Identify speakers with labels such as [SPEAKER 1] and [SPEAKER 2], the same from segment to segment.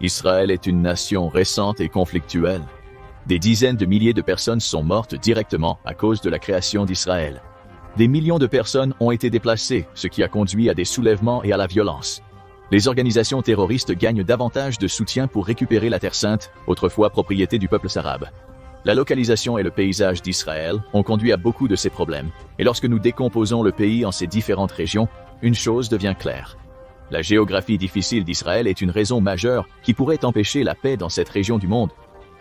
[SPEAKER 1] Israël est une nation récente et conflictuelle. Des dizaines de milliers de personnes sont mortes directement à cause de la création d'Israël. Des millions de personnes ont été déplacées, ce qui a conduit à des soulèvements et à la violence. Les organisations terroristes gagnent davantage de soutien pour récupérer la Terre Sainte, autrefois propriété du peuple arabe. La localisation et le paysage d'Israël ont conduit à beaucoup de ces problèmes. Et lorsque nous décomposons le pays en ses différentes régions, une chose devient claire. La géographie difficile d'Israël est une raison majeure qui pourrait empêcher la paix dans cette région du monde.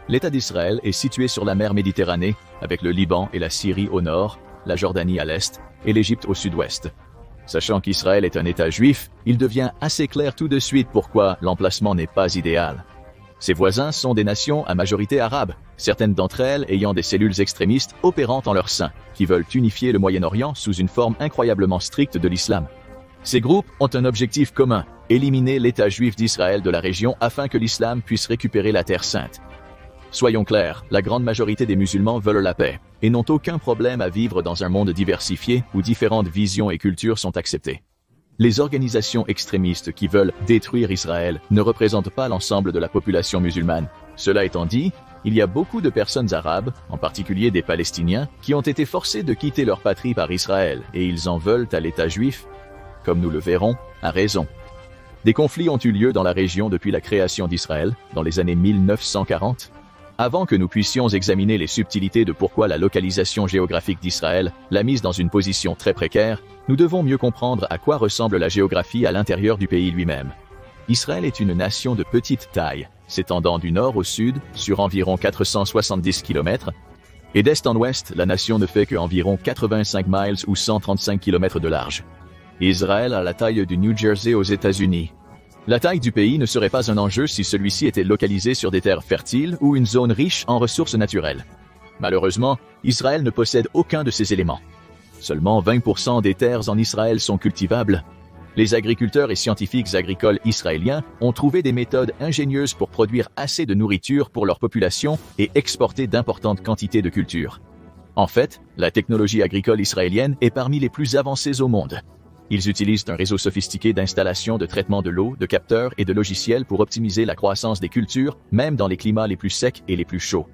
[SPEAKER 1] L'État d'Israël est situé sur la mer Méditerranée, avec le Liban et la Syrie au nord, la Jordanie à l'est et l'Égypte au sud-ouest. Sachant qu'Israël est un État juif, il devient assez clair tout de suite pourquoi l'emplacement n'est pas idéal. Ses voisins sont des nations à majorité arabe, certaines d'entre elles ayant des cellules extrémistes opérant en leur sein, qui veulent unifier le Moyen-Orient sous une forme incroyablement stricte de l'islam. Ces groupes ont un objectif commun, éliminer l'État juif d'Israël de la région afin que l'islam puisse récupérer la Terre Sainte. Soyons clairs, la grande majorité des musulmans veulent la paix, et n'ont aucun problème à vivre dans un monde diversifié où différentes visions et cultures sont acceptées. Les organisations extrémistes qui veulent détruire Israël ne représentent pas l'ensemble de la population musulmane. Cela étant dit, il y a beaucoup de personnes arabes, en particulier des Palestiniens, qui ont été forcés de quitter leur patrie par Israël, et ils en veulent à l'État juif. Comme nous le verrons, à raison. Des conflits ont eu lieu dans la région depuis la création d'Israël, dans les années 1940. Avant que nous puissions examiner les subtilités de pourquoi la localisation géographique d'Israël l'a mise dans une position très précaire, nous devons mieux comprendre à quoi ressemble la géographie à l'intérieur du pays lui-même. Israël est une nation de petite taille, s'étendant du nord au sud sur environ 470 km, et d'est en ouest, la nation ne fait qu'environ 85 miles ou 135 km de large. Israël a la taille du New Jersey aux États-Unis. La taille du pays ne serait pas un enjeu si celui-ci était localisé sur des terres fertiles ou une zone riche en ressources naturelles. Malheureusement, Israël ne possède aucun de ces éléments. Seulement 20% des terres en Israël sont cultivables. Les agriculteurs et scientifiques agricoles israéliens ont trouvé des méthodes ingénieuses pour produire assez de nourriture pour leur population et exporter d'importantes quantités de cultures. En fait, la technologie agricole israélienne est parmi les plus avancées au monde. Ils utilisent un réseau sophistiqué d'installations de traitement de l'eau, de capteurs et de logiciels pour optimiser la croissance des cultures, même dans les climats les plus secs et les plus chauds.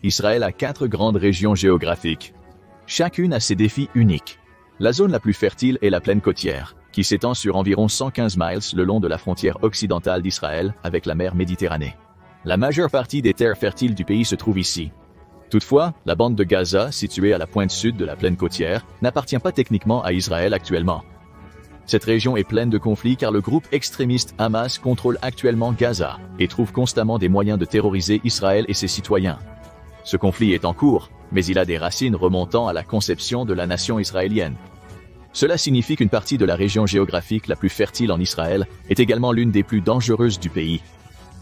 [SPEAKER 1] Israël a 4 grandes régions géographiques. Chacune a ses défis uniques. La zone la plus fertile est la plaine côtière, qui s'étend sur environ 115 miles le long de la frontière occidentale d'Israël avec la mer Méditerranée. La majeure partie des terres fertiles du pays se trouve ici. Toutefois, la bande de Gaza, située à la pointe sud de la plaine côtière, n'appartient pas techniquement à Israël actuellement. Cette région est pleine de conflits car le groupe extrémiste Hamas contrôle actuellement Gaza et trouve constamment des moyens de terroriser Israël et ses citoyens. Ce conflit est en cours, mais il a des racines remontant à la conception de la nation israélienne. Cela signifie qu'une partie de la région géographique la plus fertile en Israël est également l'une des plus dangereuses du pays.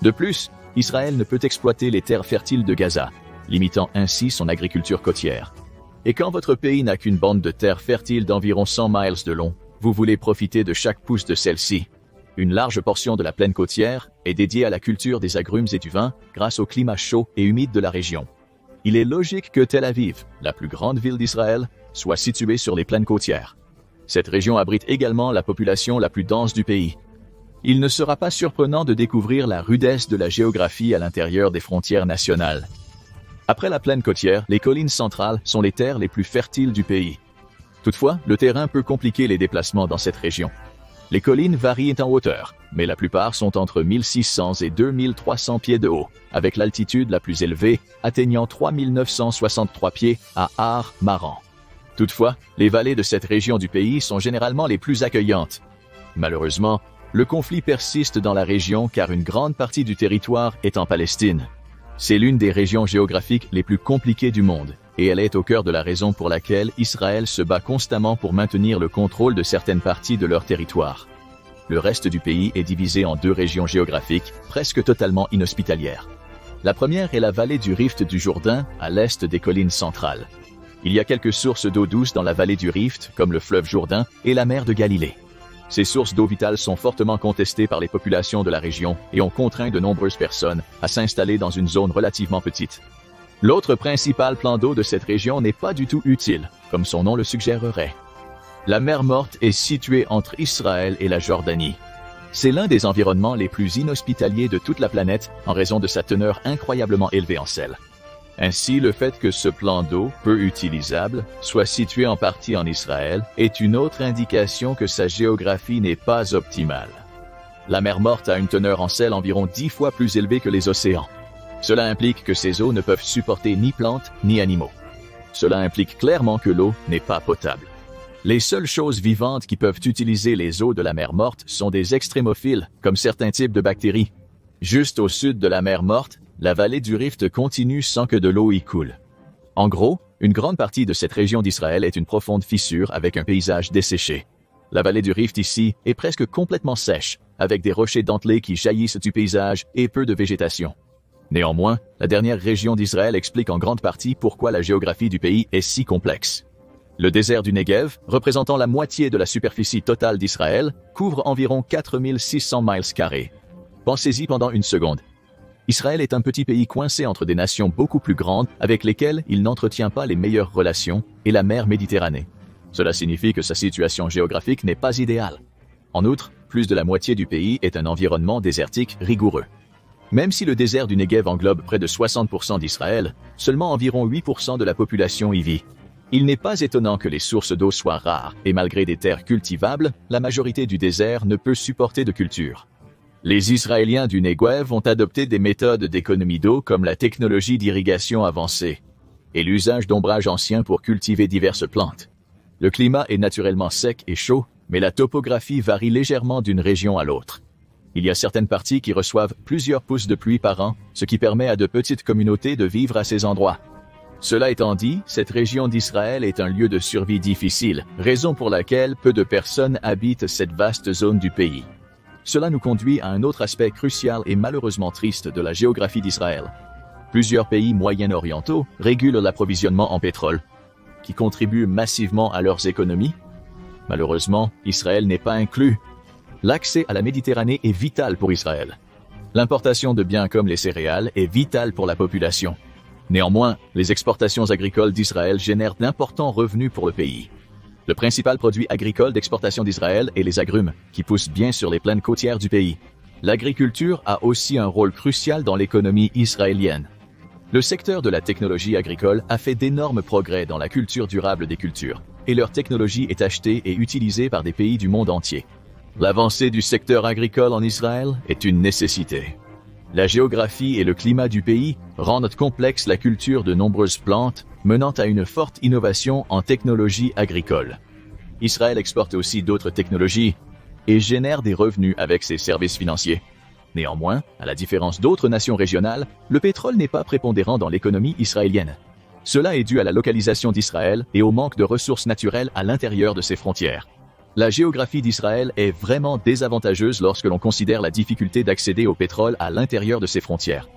[SPEAKER 1] De plus, Israël ne peut exploiter les terres fertiles de Gaza, limitant ainsi son agriculture côtière. Et quand votre pays n'a qu'une bande de terre fertile d'environ 100 miles de long, vous voulez profiter de chaque pouce de celle-ci. Une large portion de la plaine côtière est dédiée à la culture des agrumes et du vin grâce au climat chaud et humide de la région. Il est logique que Tel Aviv, la plus grande ville d'Israël, soit située sur les plaines côtières. Cette région abrite également la population la plus dense du pays. Il ne sera pas surprenant de découvrir la rudesse de la géographie à l'intérieur des frontières nationales. Après la plaine côtière, les collines centrales sont les terres les plus fertiles du pays. Toutefois, le terrain peut compliquer les déplacements dans cette région. Les collines varient en hauteur, mais la plupart sont entre 1600 et 2300 pieds de haut, avec l'altitude la plus élevée atteignant 3963 pieds à Har Maran. Toutefois, les vallées de cette région du pays sont généralement les plus accueillantes. Malheureusement, le conflit persiste dans la région car une grande partie du territoire est en Palestine. C'est l'une des régions géographiques les plus compliquées du monde, et elle est au cœur de la raison pour laquelle Israël se bat constamment pour maintenir le contrôle de certaines parties de leur territoire. Le reste du pays est divisé en 2 régions géographiques, presque totalement inhospitalières. La première est la vallée du Rift du Jourdain, à l'est des collines centrales. Il y a quelques sources d'eau douce dans la vallée du Rift, comme le fleuve Jourdain et la mer de Galilée. Ces sources d'eau vitale sont fortement contestées par les populations de la région et ont contraint de nombreuses personnes à s'installer dans une zone relativement petite. L'autre principal plan d'eau de cette région n'est pas du tout utile, comme son nom le suggérerait. La mer Morte est située entre Israël et la Jordanie. C'est l'un des environnements les plus inhospitaliers de toute la planète en raison de sa teneur incroyablement élevée en sel. Ainsi, le fait que ce plan d'eau, peu utilisable, soit situé en partie en Israël est une autre indication que sa géographie n'est pas optimale. La mer Morte a une teneur en sel environ 10 fois plus élevée que les océans. Cela implique que ces eaux ne peuvent supporter ni plantes ni animaux. Cela implique clairement que l'eau n'est pas potable. Les seules choses vivantes qui peuvent utiliser les eaux de la mer Morte sont des extrémophiles, comme certains types de bactéries. Juste au sud de la mer Morte, la vallée du Rift continue sans que de l'eau y coule. En gros, une grande partie de cette région d'Israël est une profonde fissure avec un paysage desséché. La vallée du Rift ici est presque complètement sèche, avec des rochers dentelés qui jaillissent du paysage et peu de végétation. Néanmoins, la dernière région d'Israël explique en grande partie pourquoi la géographie du pays est si complexe. Le désert du Negev, représentant la moitié de la superficie totale d'Israël, couvre environ 4600 miles carrés. Pensez-y pendant une seconde. Israël est un petit pays coincé entre des nations beaucoup plus grandes avec lesquelles il n'entretient pas les meilleures relations et la mer Méditerranée. Cela signifie que sa situation géographique n'est pas idéale. En outre, plus de la moitié du pays est un environnement désertique rigoureux. Même si le désert du Negev englobe près de 60% d'Israël, seulement environ 8% de la population y vit. Il n'est pas étonnant que les sources d'eau soient rares et malgré des terres cultivables, la majorité du désert ne peut supporter de culture. Les Israéliens du Negev ont adopté des méthodes d'économie d'eau comme la technologie d'irrigation avancée et l'usage d'ombrages anciens pour cultiver diverses plantes. Le climat est naturellement sec et chaud, mais la topographie varie légèrement d'une région à l'autre. Il y a certaines parties qui reçoivent plusieurs pouces de pluie par an, ce qui permet à de petites communautés de vivre à ces endroits. Cela étant dit, cette région d'Israël est un lieu de survie difficile, raison pour laquelle peu de personnes habitent cette vaste zone du pays. Cela nous conduit à un autre aspect crucial et malheureusement triste de la géographie d'Israël. Plusieurs pays moyen-orientaux régulent l'approvisionnement en pétrole, qui contribuent massivement à leurs économies. Malheureusement, Israël n'est pas inclus. L'accès à la Méditerranée est vital pour Israël. L'importation de biens comme les céréales est vitale pour la population. Néanmoins, les exportations agricoles d'Israël génèrent d'importants revenus pour le pays. Le principal produit agricole d'exportation d'Israël est les agrumes, qui poussent bien sur les plaines côtières du pays. L'agriculture a aussi un rôle crucial dans l'économie israélienne. Le secteur de la technologie agricole a fait d'énormes progrès dans la culture durable des cultures, et leur technologie est achetée et utilisée par des pays du monde entier. L'avancée du secteur agricole en Israël est une nécessité. La géographie et le climat du pays rendent complexe la culture de nombreuses plantes, menant à une forte innovation en technologie agricole. Israël exporte aussi d'autres technologies et génère des revenus avec ses services financiers. Néanmoins, à la différence d'autres nations régionales, le pétrole n'est pas prépondérant dans l'économie israélienne. Cela est dû à la localisation d'Israël et au manque de ressources naturelles à l'intérieur de ses frontières. La géographie d'Israël est vraiment désavantageuse lorsque l'on considère la difficulté d'accéder au pétrole à l'intérieur de ses frontières.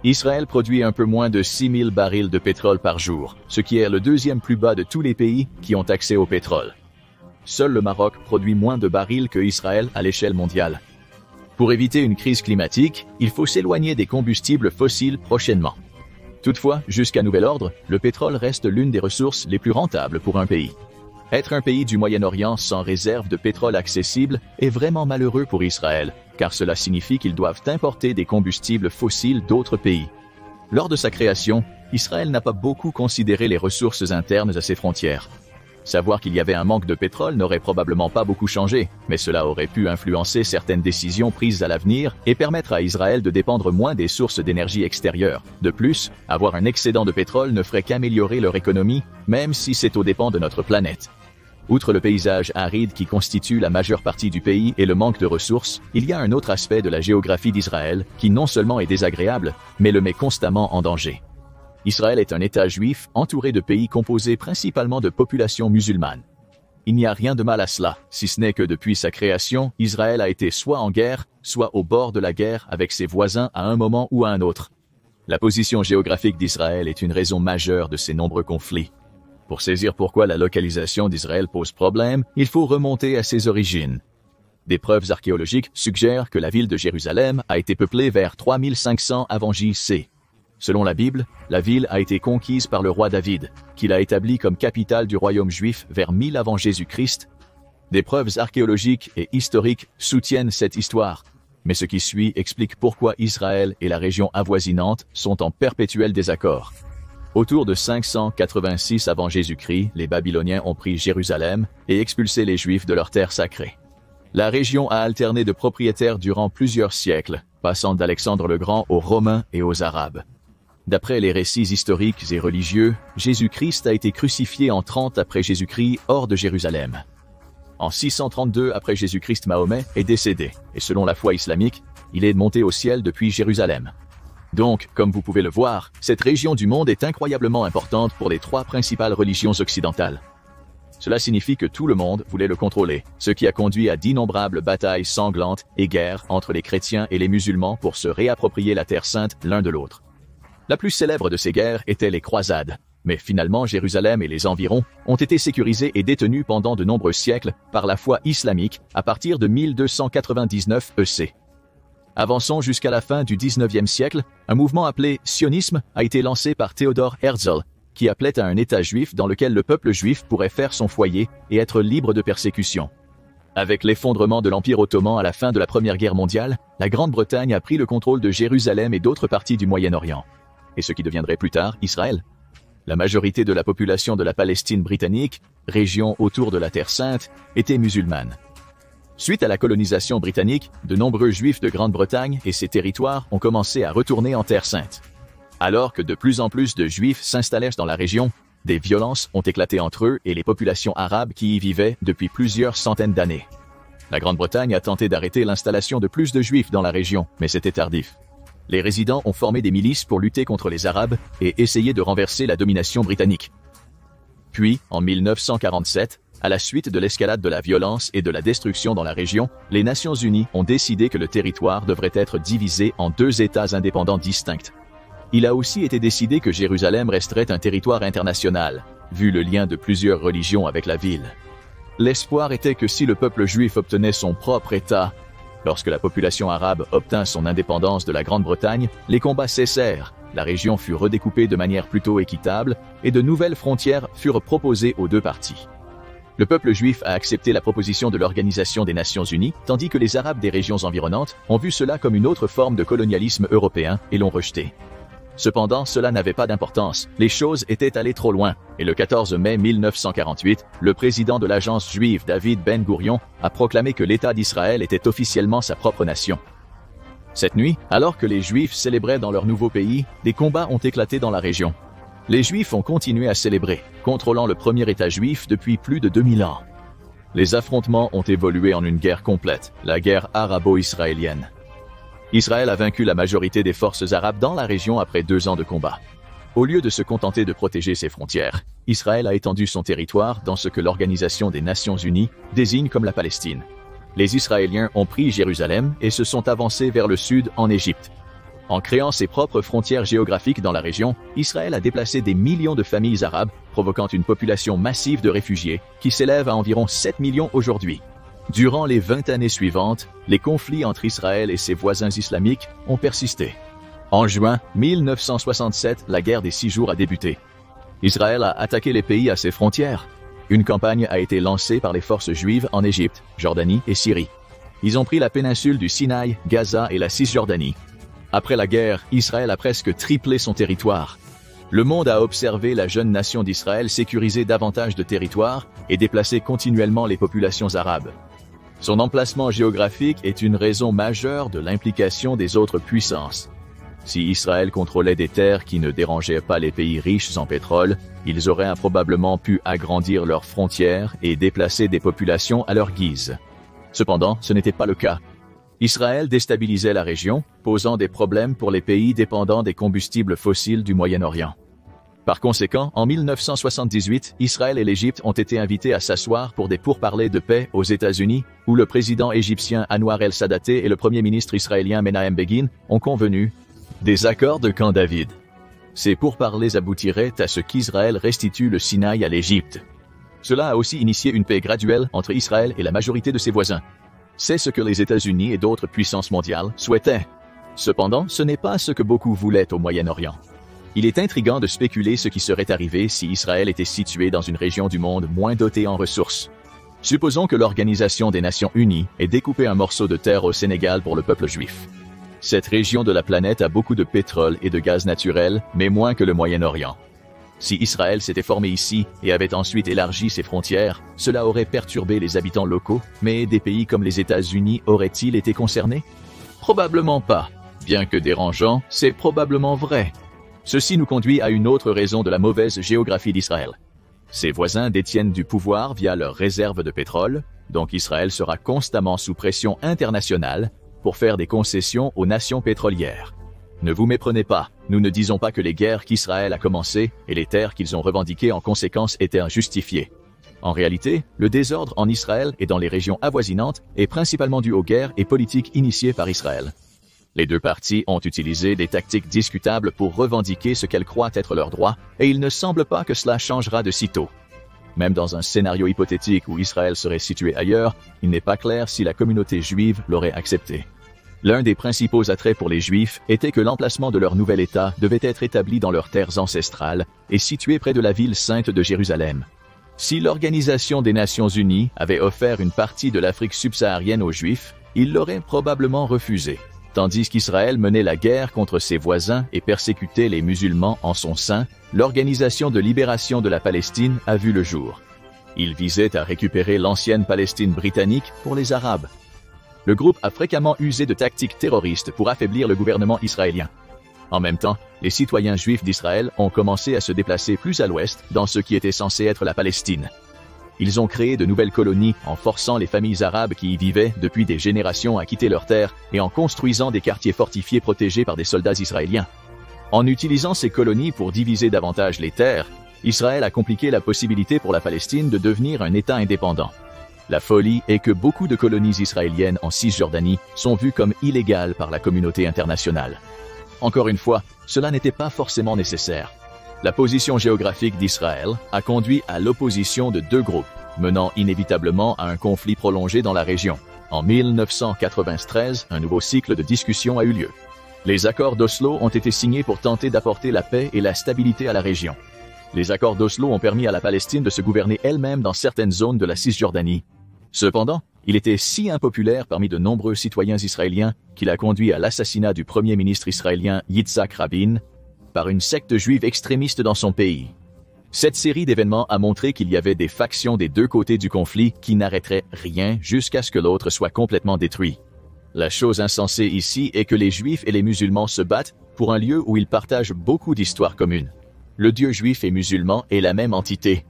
[SPEAKER 1] Israël produit un peu moins de 6000 barils de pétrole par jour, ce qui est le deuxième plus bas de tous les pays qui ont accès au pétrole. Seul le Maroc produit moins de barils que Israël à l'échelle mondiale. Pour éviter une crise climatique, il faut s'éloigner des combustibles fossiles prochainement. Toutefois, jusqu'à nouvel ordre, le pétrole reste l'une des ressources les plus rentables pour un pays. Être un pays du Moyen-Orient sans réserve de pétrole accessible est vraiment malheureux pour Israël, car cela signifie qu'ils doivent importer des combustibles fossiles d'autres pays. Lors de sa création, Israël n'a pas beaucoup considéré les ressources internes à ses frontières. Savoir qu'il y avait un manque de pétrole n'aurait probablement pas beaucoup changé, mais cela aurait pu influencer certaines décisions prises à l'avenir et permettre à Israël de dépendre moins des sources d'énergie extérieures. De plus, avoir un excédent de pétrole ne ferait qu'améliorer leur économie, même si c'est aux dépens de notre planète. Outre le paysage aride qui constitue la majeure partie du pays et le manque de ressources, il y a un autre aspect de la géographie d'Israël qui non seulement est désagréable, mais le met constamment en danger. Israël est un État juif entouré de pays composés principalement de populations musulmanes. Il n'y a rien de mal à cela, si ce n'est que depuis sa création, Israël a été soit en guerre, soit au bord de la guerre avec ses voisins à un moment ou à un autre. La position géographique d'Israël est une raison majeure de ces nombreux conflits. Pour saisir pourquoi la localisation d'Israël pose problème, il faut remonter à ses origines. Des preuves archéologiques suggèrent que la ville de Jérusalem a été peuplée vers 3500 avant J.C. Selon la Bible, la ville a été conquise par le roi David, qui l'a établie comme capitale du royaume juif vers 1000 avant Jésus-Christ. Des preuves archéologiques et historiques soutiennent cette histoire, mais ce qui suit explique pourquoi Israël et la région avoisinante sont en perpétuel désaccord. Autour de 586 avant Jésus-Christ, les Babyloniens ont pris Jérusalem et expulsé les Juifs de leur terre sacrée. La région a alterné de propriétaires durant plusieurs siècles, passant d'Alexandre le Grand aux Romains et aux Arabes. D'après les récits historiques et religieux, Jésus-Christ a été crucifié en 30 après Jésus-Christ hors de Jérusalem. En 632 après Jésus-Christ, Mahomet est décédé, et selon la foi islamique, il est monté au ciel depuis Jérusalem. Donc, comme vous pouvez le voir, cette région du monde est incroyablement importante pour les trois principales religions occidentales. Cela signifie que tout le monde voulait le contrôler, ce qui a conduit à d'innombrables batailles sanglantes et guerres entre les chrétiens et les musulmans pour se réapproprier la Terre sainte l'un de l'autre. La plus célèbre de ces guerres était les croisades. Mais finalement, Jérusalem et les environs ont été sécurisés et détenus pendant de nombreux siècles par la foi islamique à partir de 1299 EC. Avançons jusqu'à la fin du 19e siècle, un mouvement appelé sionisme a été lancé par Theodor Herzl, qui appelait à un État juif dans lequel le peuple juif pourrait faire son foyer et être libre de persécution. Avec l'effondrement de l'Empire ottoman à la fin de la Première Guerre mondiale, la Grande-Bretagne a pris le contrôle de Jérusalem et d'autres parties du Moyen-Orient, et ce qui deviendrait plus tard Israël. La majorité de la population de la Palestine britannique, région autour de la Terre Sainte, était musulmane. Suite à la colonisation britannique, de nombreux Juifs de Grande-Bretagne et ses territoires ont commencé à retourner en Terre Sainte. Alors que de plus en plus de Juifs s'installèrent dans la région, des violences ont éclaté entre eux et les populations arabes qui y vivaient depuis plusieurs centaines d'années. La Grande-Bretagne a tenté d'arrêter l'installation de plus de Juifs dans la région, mais c'était tardif. Les résidents ont formé des milices pour lutter contre les Arabes et essayer de renverser la domination britannique. Puis, en 1947, à la suite de l'escalade de la violence et de la destruction dans la région, les Nations Unies ont décidé que le territoire devrait être divisé en deux États indépendants distincts. Il a aussi été décidé que Jérusalem resterait un territoire international, vu le lien de plusieurs religions avec la ville. L'espoir était que si le peuple juif obtenait son propre État, lorsque la population arabe obtint son indépendance de la Grande-Bretagne, les combats cessèrent, la région fut redécoupée de manière plutôt équitable et de nouvelles frontières furent proposées aux deux parties. Le peuple juif a accepté la proposition de l'Organisation des Nations Unies, tandis que les Arabes des régions environnantes ont vu cela comme une autre forme de colonialisme européen et l'ont rejeté. Cependant, cela n'avait pas d'importance, les choses étaient allées trop loin, et le 14 mai 1948, le président de l'agence juive David Ben-Gourion a proclamé que l'État d'Israël était officiellement sa propre nation. Cette nuit, alors que les Juifs célébraient dans leur nouveau pays, des combats ont éclaté dans la région. Les Juifs ont continué à célébrer, contrôlant le premier État juif depuis plus de 2000 ans. Les affrontements ont évolué en une guerre complète, la guerre arabo-israélienne. Israël a vaincu la majorité des forces arabes dans la région après 2 ans de combat. Au lieu de se contenter de protéger ses frontières, Israël a étendu son territoire dans ce que l'Organisation des Nations Unies désigne comme la Palestine. Les Israéliens ont pris Jérusalem et se sont avancés vers le sud en Égypte. En créant ses propres frontières géographiques dans la région, Israël a déplacé des millions de familles arabes, provoquant une population massive de réfugiés qui s'élève à environ 7 millions aujourd'hui. Durant les 20 années suivantes, les conflits entre Israël et ses voisins islamiques ont persisté. En juin 1967, la guerre des 6 jours a débuté. Israël a attaqué les pays à ses frontières. Une campagne a été lancée par les forces juives en Égypte, Jordanie et Syrie. Ils ont pris la péninsule du Sinaï, Gaza et la Cisjordanie. Après la guerre, Israël a presque triplé son territoire. Le monde a observé la jeune nation d'Israël sécuriser davantage de territoires et déplacer continuellement les populations arabes. Son emplacement géographique est une raison majeure de l'implication des autres puissances. Si Israël contrôlait des terres qui ne dérangeaient pas les pays riches en pétrole, ils auraient probablement pu agrandir leurs frontières et déplacer des populations à leur guise. Cependant, ce n'était pas le cas. Israël déstabilisait la région, posant des problèmes pour les pays dépendant des combustibles fossiles du Moyen-Orient. Par conséquent, en 1978, Israël et l'Égypte ont été invités à s'asseoir pour des pourparlers de paix aux États-Unis, où le président égyptien Anwar el-Sadat et le premier ministre israélien Menahem Begin ont convenu des accords de Camp David. Ces pourparlers aboutiraient à ce qu'Israël restitue le Sinaï à l'Égypte. Cela a aussi initié une paix graduelle entre Israël et la majorité de ses voisins. C'est ce que les États-Unis et d'autres puissances mondiales souhaitaient. Cependant, ce n'est pas ce que beaucoup voulaient au Moyen-Orient. Il est intriguant de spéculer ce qui serait arrivé si Israël était situé dans une région du monde moins dotée en ressources. Supposons que l'Organisation des Nations Unies ait découpé un morceau de terre au Sénégal pour le peuple juif. Cette région de la planète a beaucoup de pétrole et de gaz naturel, mais moins que le Moyen-Orient. Si Israël s'était formé ici et avait ensuite élargi ses frontières, cela aurait perturbé les habitants locaux, mais des pays comme les États-Unis auraient-ils été concernés? Probablement pas. Bien que dérangeant, c'est probablement vrai. Ceci nous conduit à une autre raison de la mauvaise géographie d'Israël. Ses voisins détiennent du pouvoir via leurs réserves de pétrole, donc Israël sera constamment sous pression internationale pour faire des concessions aux nations pétrolières. Ne vous méprenez pas, nous ne disons pas que les guerres qu'Israël a commencées et les terres qu'ils ont revendiquées en conséquence étaient injustifiées. En réalité, le désordre en Israël et dans les régions avoisinantes est principalement dû aux guerres et politiques initiées par Israël. Les deux parties ont utilisé des tactiques discutables pour revendiquer ce qu'elles croient être leurs droits, et il ne semble pas que cela changera de sitôt. Même dans un scénario hypothétique où Israël serait situé ailleurs, il n'est pas clair si la communauté juive l'aurait accepté. L'un des principaux attraits pour les Juifs était que l'emplacement de leur nouvel État devait être établi dans leurs terres ancestrales et situé près de la ville sainte de Jérusalem. Si l'Organisation des Nations Unies avait offert une partie de l'Afrique subsaharienne aux Juifs, ils l'auraient probablement refusé. Tandis qu'Israël menait la guerre contre ses voisins et persécutait les musulmans en son sein, l'Organisation de libération de la Palestine a vu le jour. Il visait à récupérer l'ancienne Palestine britannique pour les Arabes. Le groupe a fréquemment usé de tactiques terroristes pour affaiblir le gouvernement israélien. En même temps, les citoyens juifs d'Israël ont commencé à se déplacer plus à l'ouest dans ce qui était censé être la Palestine. Ils ont créé de nouvelles colonies en forçant les familles arabes qui y vivaient depuis des générations à quitter leurs terres et en construisant des quartiers fortifiés protégés par des soldats israéliens. En utilisant ces colonies pour diviser davantage les terres, Israël a compliqué la possibilité pour la Palestine de devenir un État indépendant. La folie est que beaucoup de colonies israéliennes en Cisjordanie sont vues comme illégales par la communauté internationale. Encore une fois, cela n'était pas forcément nécessaire. La position géographique d'Israël a conduit à l'opposition de deux groupes, menant inévitablement à un conflit prolongé dans la région. En 1993, un nouveau cycle de discussions a eu lieu. Les accords d'Oslo ont été signés pour tenter d'apporter la paix et la stabilité à la région. Les accords d'Oslo ont permis à la Palestine de se gouverner elle-même dans certaines zones de la Cisjordanie. Cependant, il était si impopulaire parmi de nombreux citoyens israéliens qu'il a conduit à l'assassinat du premier ministre israélien Yitzhak Rabin par une secte juive extrémiste dans son pays. Cette série d'événements a montré qu'il y avait des factions des deux côtés du conflit qui n'arrêteraient rien jusqu'à ce que l'autre soit complètement détruit. La chose insensée ici est que les Juifs et les musulmans se battent pour un lieu où ils partagent beaucoup d'histoires communes. Le Dieu juif et musulman est la même entité.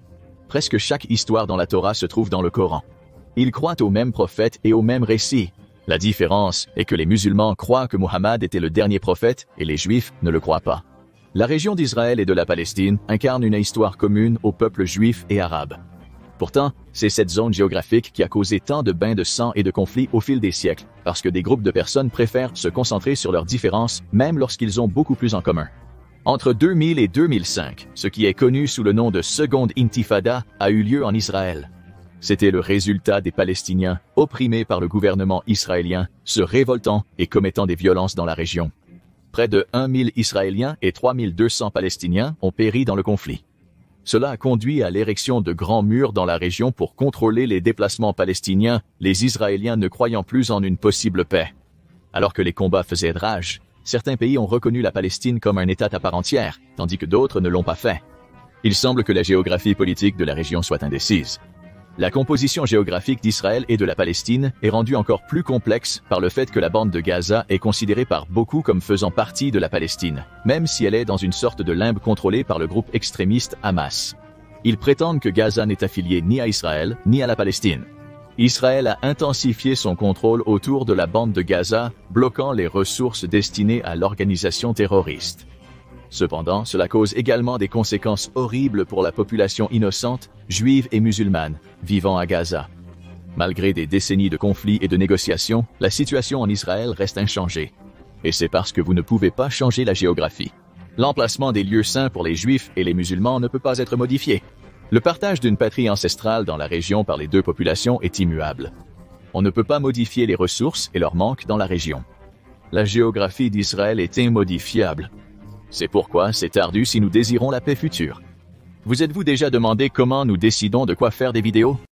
[SPEAKER 1] Presque chaque histoire dans la Torah se trouve dans le Coran. Ils croient aux mêmes prophètes et aux mêmes récits. La différence est que les musulmans croient que Muhammad était le dernier prophète et les Juifs ne le croient pas. La région d'Israël et de la Palestine incarne une histoire commune aux peuples juifs et arabes. Pourtant, c'est cette zone géographique qui a causé tant de bains de sang et de conflits au fil des siècles, parce que des groupes de personnes préfèrent se concentrer sur leurs différences, même lorsqu'ils ont beaucoup plus en commun. Entre 2000 et 2005, ce qui est connu sous le nom de Seconde Intifada a eu lieu en Israël. C'était le résultat des Palestiniens, opprimés par le gouvernement israélien, se révoltant et commettant des violences dans la région. Près de 1000 Israéliens et 3200 Palestiniens ont péri dans le conflit. Cela a conduit à l'érection de grands murs dans la région pour contrôler les déplacements palestiniens, les Israéliens ne croyant plus en une possible paix. Alors que les combats faisaient rage, certains pays ont reconnu la Palestine comme un État à part entière, tandis que d'autres ne l'ont pas fait. Il semble que la géographie politique de la région soit indécise. La composition géographique d'Israël et de la Palestine est rendue encore plus complexe par le fait que la bande de Gaza est considérée par beaucoup comme faisant partie de la Palestine, même si elle est dans une sorte de limbe contrôlée par le groupe extrémiste Hamas. Ils prétendent que Gaza n'est affilié ni à Israël ni à la Palestine. Israël a intensifié son contrôle autour de la bande de Gaza, bloquant les ressources destinées à l'organisation terroriste. Cependant, cela cause également des conséquences horribles pour la population innocente, juive et musulmane, vivant à Gaza. Malgré des décennies de conflits et de négociations, la situation en Israël reste inchangée. Et c'est parce que vous ne pouvez pas changer la géographie. L'emplacement des lieux saints pour les juifs et les musulmans ne peut pas être modifié. Le partage d'une patrie ancestrale dans la région par les deux populations est immuable. On ne peut pas modifier les ressources et leur manque dans la région. La géographie d'Israël est immodifiable. C'est pourquoi c'est ardu si nous désirons la paix future. Vous êtes-vous déjà demandé comment nous décidons de quoi faire des vidéos?